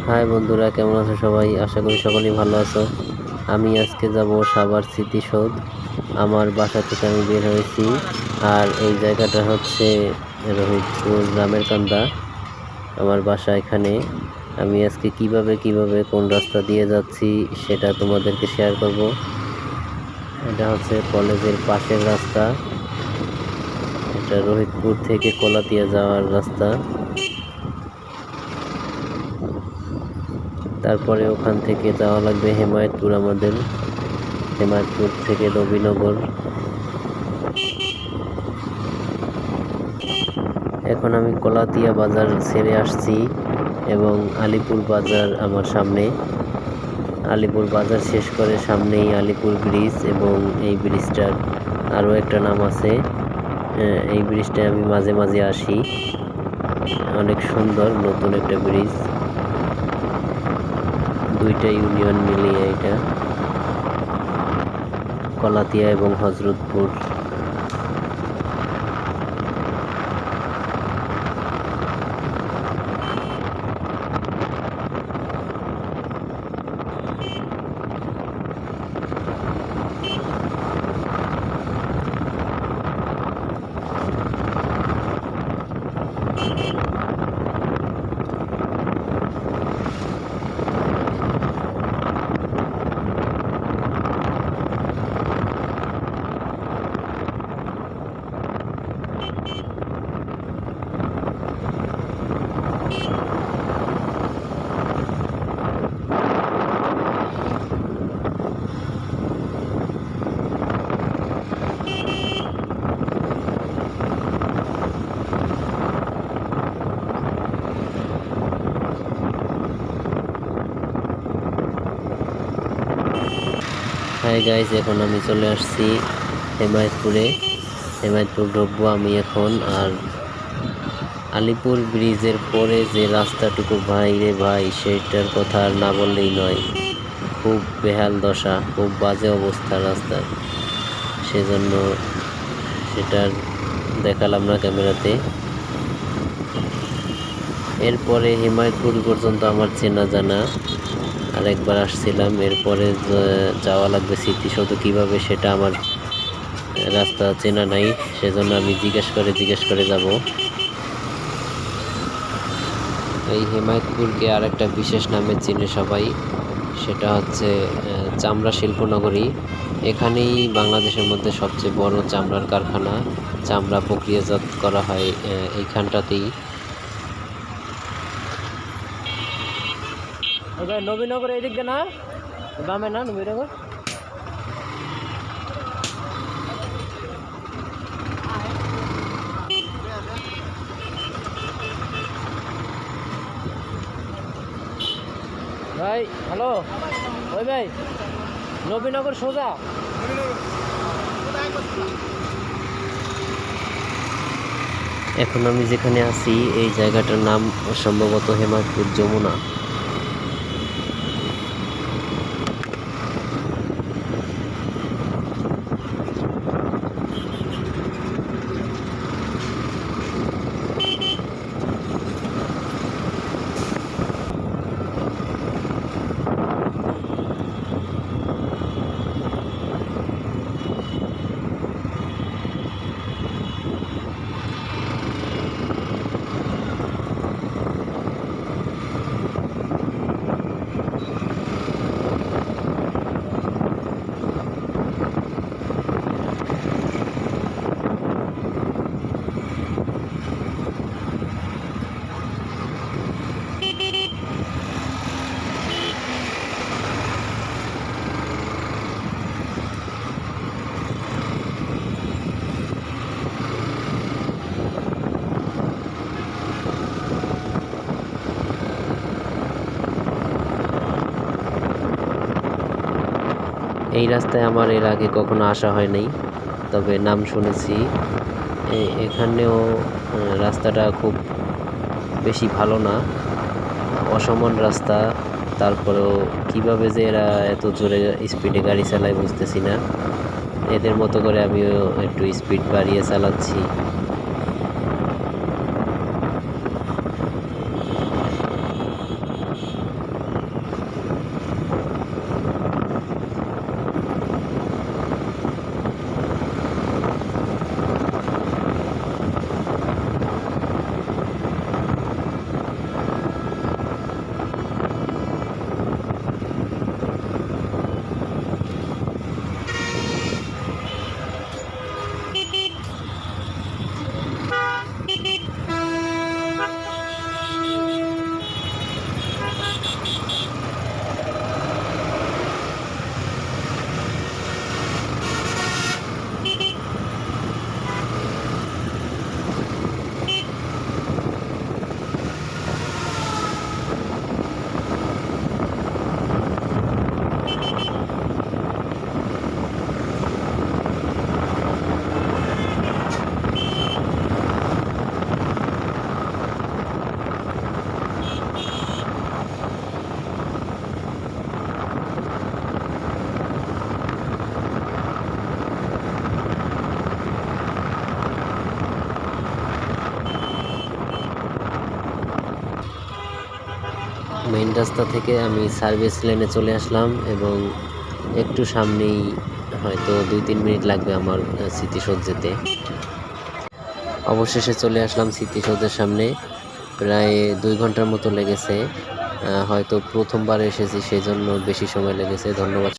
High বন্ধুরা, কেমন আছো সবাই? আশা করি সকলেই ভালো আছো। আমি আজকে যাব সাভার স্মৃতিসৌধ। আমার বাসা থেকে আমি বের হয়েছি, আর এই জায়গাটা হচ্ছে রোহিতপুর গ্রামের কান্দা। আমার বাসা এখানে। আমি আজকে কিভাবে কোন রাস্তা দিয়ে যাচ্ছি সেটা তোমাদেরকে শেয়ার করব। এটা হচ্ছে কলেজের পাশের রাস্তা। এটা রোহিতপুর থেকে কলাতিয়া যাওয়ার রাস্তা। তারপরে ওখান থেকে যাওয়া লাগবে হেমায়েতপুর। আমাদের হেমায়েতপুর থেকে নবীনগর। এখন আমি কলাতিয়া বাজার ছেড়ে আসছি এবং আলিপুর বাজার আমার সামনে। আলিপুর বাজার শেষ করে সামনেই আলিপুর ব্রিজ, এবং এই ব্রিজটার আরও একটা নাম আছে। এই ব্রিজটায় আমি মাঝে মাঝে আসি। অনেক সুন্দর নতুন একটা ব্রিজ, দুইটা ইউনিয়ন মিলিয়ে এটা, কলাতিয়া এবং হজরতপুর। হাই গাইজ, এখন আমি চলে আসছি হেমায়েতপুরে। হেমায়েতপুর ঢুকবো আমি এখন। আর আলিপুর ব্রিজের পরে যে রাস্তাটুকু, ভাই রে ভাই, সেটার কথা আর না বললেই নয়। খুব বেহাল দশা, খুব বাজে অবস্থা রাস্তার। সেজন্য সেটার দেখালাম না ক্যামেরাতে। এরপরে হেমায়েতপুর পর্যন্ত আমার চেনা জানা, আর একবার আসছিলাম। এরপরে যাওয়া লাগবে স্মৃতিসৌধ। কীভাবে সেটা আমার রাস্তা চেনা নাই, সেজন্য আমি জিজ্ঞেস করে যাব। এই হেমায়েতপুরকে আর একটা বিশেষ নামে চিনে সবাই, সেটা হচ্ছে চামড়া শিল্পনগরী। এখানেই বাংলাদেশের মধ্যে সবচেয়ে বড় চামড়ার কারখানা, চামড়া প্রক্রিয়াজাত করা হয় এইখানটাতেই। নবীনগর এই দিক দিয়ে না, বামে না নবীনগর। ভাই হ্যালো, ওই ভাই নবীনগর সোজা। এখন আমি যেখানে আছি এই জায়গাটার নাম সম্ভবত হেমায়তপুর যমুনা। এই রাস্তায় আমার এর আগে কখনো আসা হয় নাই, তবে নাম শুনেছি। এখানেও রাস্তাটা খুব বেশি ভালো না, অসমান রাস্তা। তারপরেও কিভাবে যে এরা এত জোরে স্পিডে গাড়ি চালায় বুঝতেছি না। এদের মতো করে আমিও একটু স্পিড বাড়িয়ে চালাচ্ছি। মেইন রাস্তা থেকে আমি সার্ভিস লেনে চলে আসলাম এবং একটু সামনেই হয়তো 2-3 মিনিট লাগবে আমার স্মৃতিসৌধ যেতে। অবশেষে চলে আসলাম স্মৃতিসৌধের সামনে। প্রায় 2 ঘন্টার মতো লেগেছে। হয়তো প্রথমবার এসেছি সেজন্য বেশি সময় লেগেছে। ধন্যবাদ।